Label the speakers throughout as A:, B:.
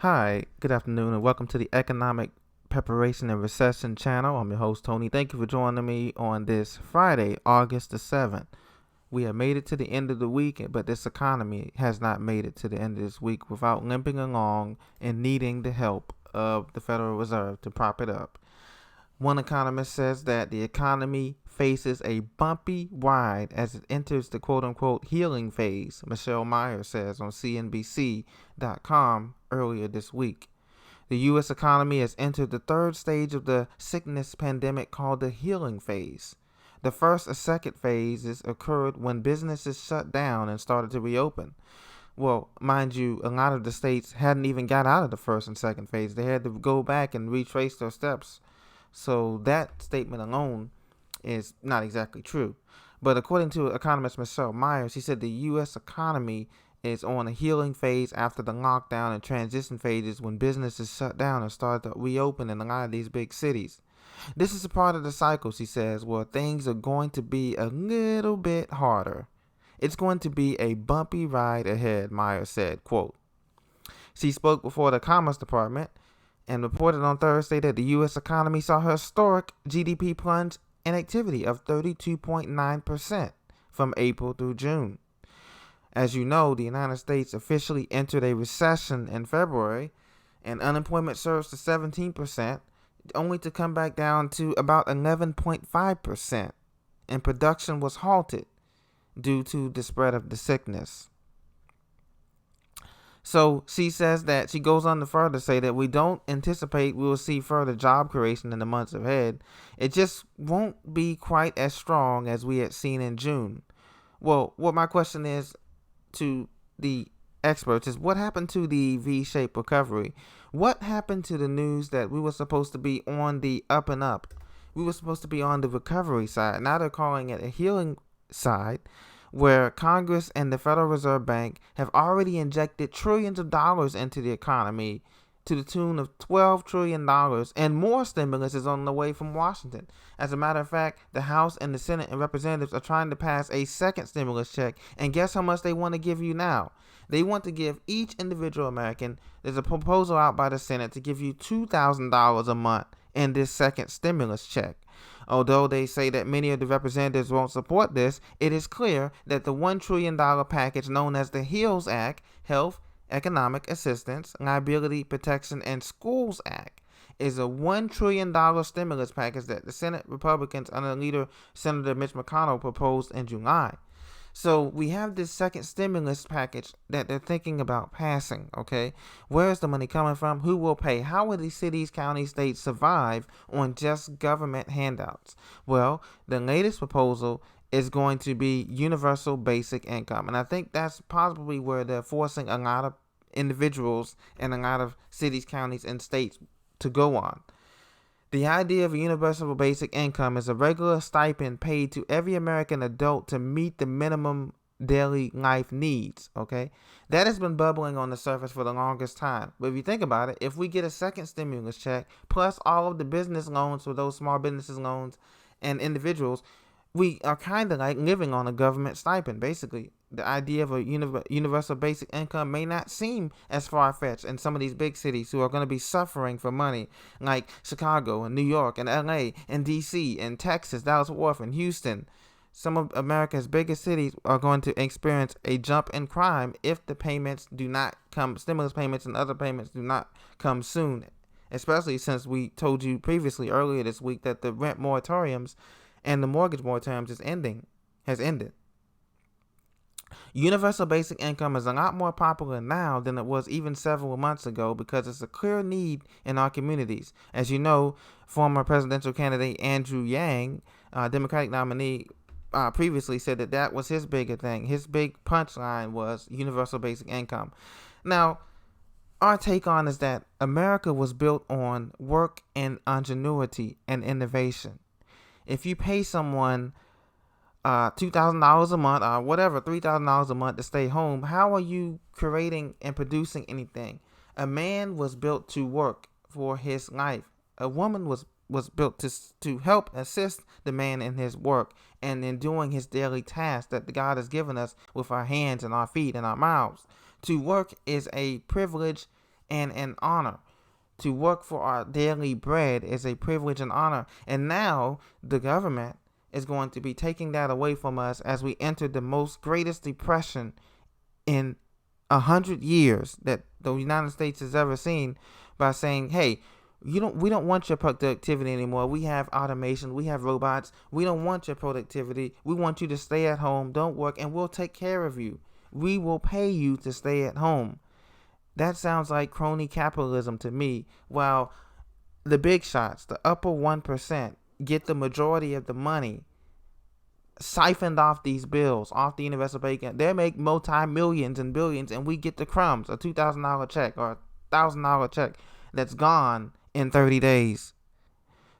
A: Hi, good afternoon, and welcome to the Economic Preparation and Recession channel. I'm your host, Tony. Thank you for joining me on this Friday, August the 7th. We have made it to the end of the week, but this economy has not made it to the end of this week without limping along and needing the help of the Federal Reserve to prop it up. One economist says that the economy faces a bumpy ride as it enters the quote-unquote healing phase, Michelle Meyer says on CNBC.com earlier this week. The U.S. economy has entered the third stage of the sickness pandemic called the healing phase. The first and second phases occurred when businesses shut down and started to reopen. Well, mind you, a lot of the states hadn't even got out of the first and second phase. They had to go back and retrace their steps. So that statement alone is not exactly true. But according to economist Michelle Myers, he said the U.S. economy is on a healing phase after the lockdown and transition phases when businesses shut down and started to reopen in a lot of these big cities. This is a part of the cycle, she says, where things are going to be a little bit harder. It's going to be a bumpy ride ahead, Myers said, quote. She spoke before the Commerce Department and reported on Thursday that the U.S. economy saw a historic GDP plunge in activity of 32.9% from April through June. As you know, the United States officially entered a recession in February, and unemployment surged to 17%, only to come back down to about 11.5%, and production was halted due to the spread of the sickness. So she says that she goes on to further say that we don't anticipate we will see further job creation in the months ahead. It just won't be quite as strong as we had seen in June. Well, what my question is to the experts is, what happened to the V-shaped recovery? What happened to the news that we were supposed to be on the up and up? We were supposed to be on the recovery side. Now they're calling it a healing side, where Congress and the Federal Reserve Bank have already injected trillions of dollars into the economy to the tune of $12 trillion, and more stimulus is on the way from Washington. As a matter of fact, the House and the Senate and Representatives are trying to pass a second stimulus check, and guess how much they want to give you now? They want to give each individual American, there's a proposal out by the Senate to give you $2,000 a month in this second stimulus check. Although they say that many of the representatives won't support this, it is clear that the $1 trillion package known as the HEALS Act, Health, Economic Assistance, Liability Protection, and Schools Act, is a $1 trillion stimulus package that the Senate Republicans under leader Senator Mitch McConnell proposed in July. So we have this second stimulus package that they're thinking about passing, okay? Where is the money coming from? Who will pay? How will these cities, counties, states survive on just government handouts? Well, the latest proposal is going to be universal basic income. And I think that's probably where they're forcing a lot of individuals and a lot of cities, counties, and states to go on. The idea of a universal basic income is a regular stipend paid to every American adult to meet the minimum daily life needs, okay? That has been bubbling on the surface for the longest time. But if you think about it, if we get a second stimulus check, plus all of the business loans for those small businesses loans and individuals, we are kind of like living on a government stipend, basically. The idea of a universal basic income may not seem as far-fetched in some of these big cities who are going to be suffering for money, like Chicago and New York and LA and DC and Texas, Dallas-Fort Worth and Houston. Some of America's biggest cities are going to experience a jump in crime if the payments do not come, stimulus payments and other payments do not come soon, especially since we told you previously earlier this week that the rent moratoriums and the mortgage moratoriums has ended. Universal basic income is a lot more popular now than it was even several months ago because it's a clear need in our communities. As you know, former presidential candidate Andrew Yang, Democratic nominee, previously said that was his bigger thing. His big punchline was universal basic income. Now, our take on is that America was built on work and ingenuity and innovation. If you pay someone $2,000 a month or whatever, $3,000 a month to stay home, how are you creating and producing anything? A man was built to work for his life. A woman was built to help assist the man in his work and in doing his daily tasks that God has given us with our hands and our feet and our mouths. To work is a privilege and an honor. To work for our daily bread is a privilege and honor. And now the government is going to be taking that away from us as we enter the most greatest depression in 100 years that the United States has ever seen, by saying, hey, we don't want your productivity anymore. We have automation, we have robots. We don't want your productivity. We want you to stay at home, don't work, and we'll take care of you. We will pay you to stay at home. That sounds like crony capitalism to me. While the big shots, the upper 1%, get the majority of the money siphoned off these bills, off the universal bacon. They make multi-millions and billions, and we get the crumbs, a $2,000 check or $1,000 check that's gone in 30 days.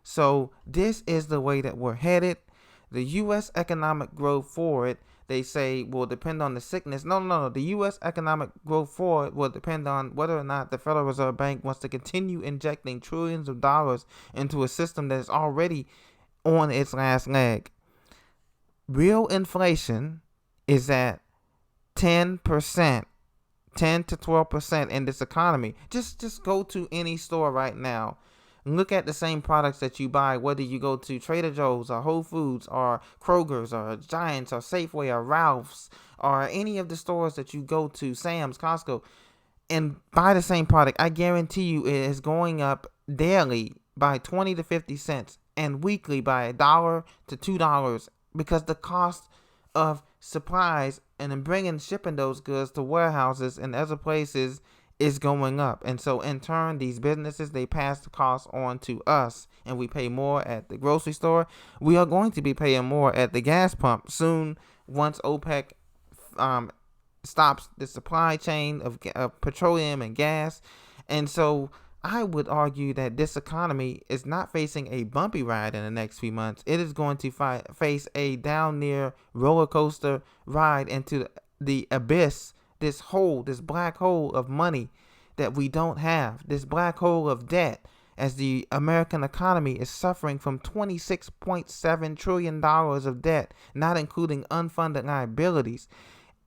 A: So this is the way that we're headed. The U.S. economic growth forward, they say, will depend on the sickness. No. The U.S. economic growth forward will depend on whether or not the Federal Reserve Bank wants to continue injecting trillions of dollars into a system that is already on its last leg. Real inflation is at 10%, 10 to 12% in this economy. Just go to any store right now. Look at the same products that you buy, whether you go to Trader Joe's or Whole Foods or Kroger's or Giants or Safeway or Ralph's or any of the stores that you go to, Sam's, Costco, and buy the same product. I guarantee you it is going up daily by 20 to 50 cents and weekly by $1 to $2, because the cost of supplies and then shipping those goods to warehouses and other places is going up. And so in turn, these businesses, they pass the cost on to us, and we pay more at the grocery store. We are going to be paying more at the gas pump soon, once OPEC stops the supply chain of petroleum and gas. And so I would argue that this economy is not facing a bumpy ride in the next few months. It is going to face a down near roller coaster ride into the abyss, this black hole of money that we don't have, this black hole of debt, as the American economy is suffering from $26.7 trillion of debt, not including unfunded liabilities.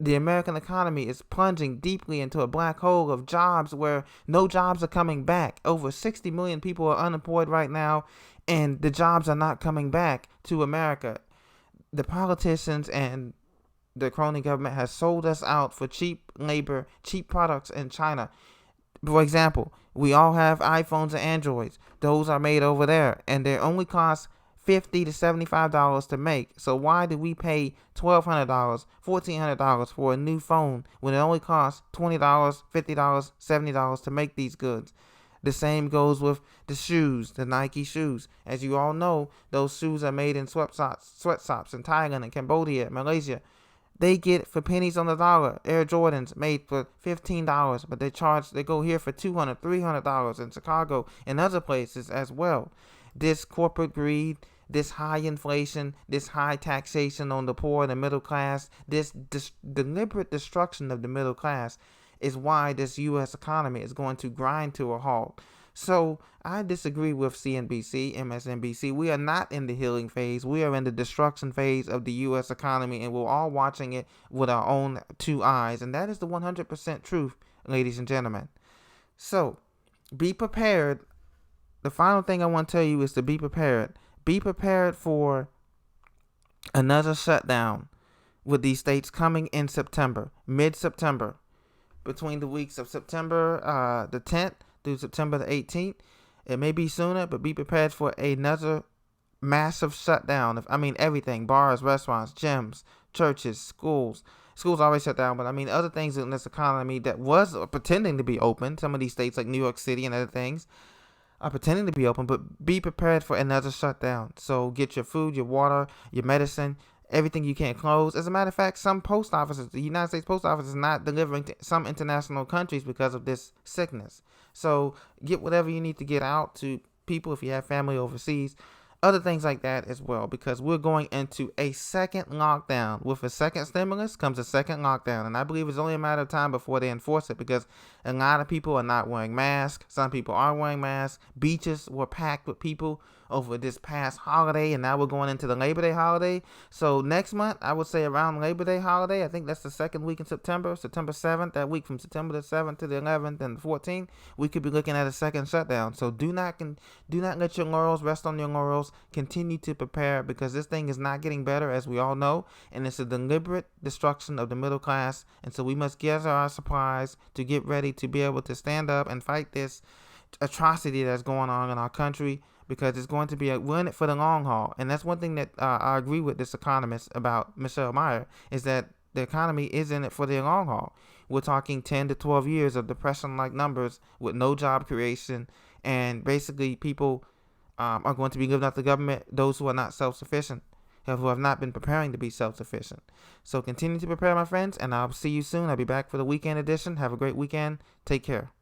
A: The American economy is plunging deeply into a black hole of jobs where no jobs are coming back. Over 60 million people are unemployed right now, and the jobs are not coming back to America. The politicians and the crony government has sold us out for cheap labor, cheap products in China. For example, we all have iPhones and Androids. Those are made over there, and they only cost $50 to $75 to make. So why do we pay $1,200, $1,400 for a new phone when it only costs $20, $50, $70 to make these goods? The same goes with the shoes, the Nike shoes. As you all know, those shoes are made in sweatshops in Thailand and Cambodia, Malaysia. They get for pennies on the dollar. Air Jordans made for $15, but they go here for $200, $300 in Chicago and other places as well. This corporate greed, this high inflation, this high taxation on the poor and the middle class, this deliberate destruction of the middle class is why this U.S. economy is going to grind to a halt. So I disagree with CNBC, MSNBC. We are not in the healing phase. We are in the destruction phase of the U.S. economy, and we're all watching it with our own two eyes. And that is the 100% truth, ladies and gentlemen. So be prepared. The final thing I want to tell you is to be prepared. Be prepared for another shutdown with these states coming in September, mid-September, between the weeks of September the 10th through September the 18th. It may be sooner, but be prepared for another massive shutdown of, everything: bars, restaurants, gyms, churches, schools. Schools always shut down, but other things in this economy that was pretending to be open. Some of these states like New York City and other things are pretending to be open, but be prepared for another shutdown. So get your food, your water, your medicine, everything you can close. As a matter of fact, some post offices, the United States Post Office, is not delivering to some international countries because of this sickness. So get whatever you need to get out to people if you have family overseas. Other things like that as well, because we're going into a second lockdown. With a second stimulus comes a second lockdown, and I believe it's only a matter of time before they enforce it, because a lot of people are not wearing masks. Some people are wearing masks. Beaches were packed with people over this past holiday, and now we're going into the Labor Day holiday. So next month, I would say around Labor Day holiday, I think that's the second week in September 7th, that week from September the 7th to the 11th and the 14th, we could be looking at a second shutdown. So do not let your laurels rest on your laurels. Continue to prepare, because this thing is not getting better, as we all know, and it's a deliberate destruction of the middle class. And so we must gather our supplies to get ready to be able to stand up and fight this atrocity that's going on in our country, because it's going to be we're in it for the long haul. And that's one thing that I agree with this economist about, Michelle Meyer, is that the economy is in it for the long haul. We're talking 10 to 12 years of depression-like numbers with no job creation, and basically people are going to be living off the government, those who are not self-sufficient, who have not been preparing to be self-sufficient. So continue to prepare, my friends, and I'll see you soon. I'll be back for the weekend edition. Have a great weekend. Take care.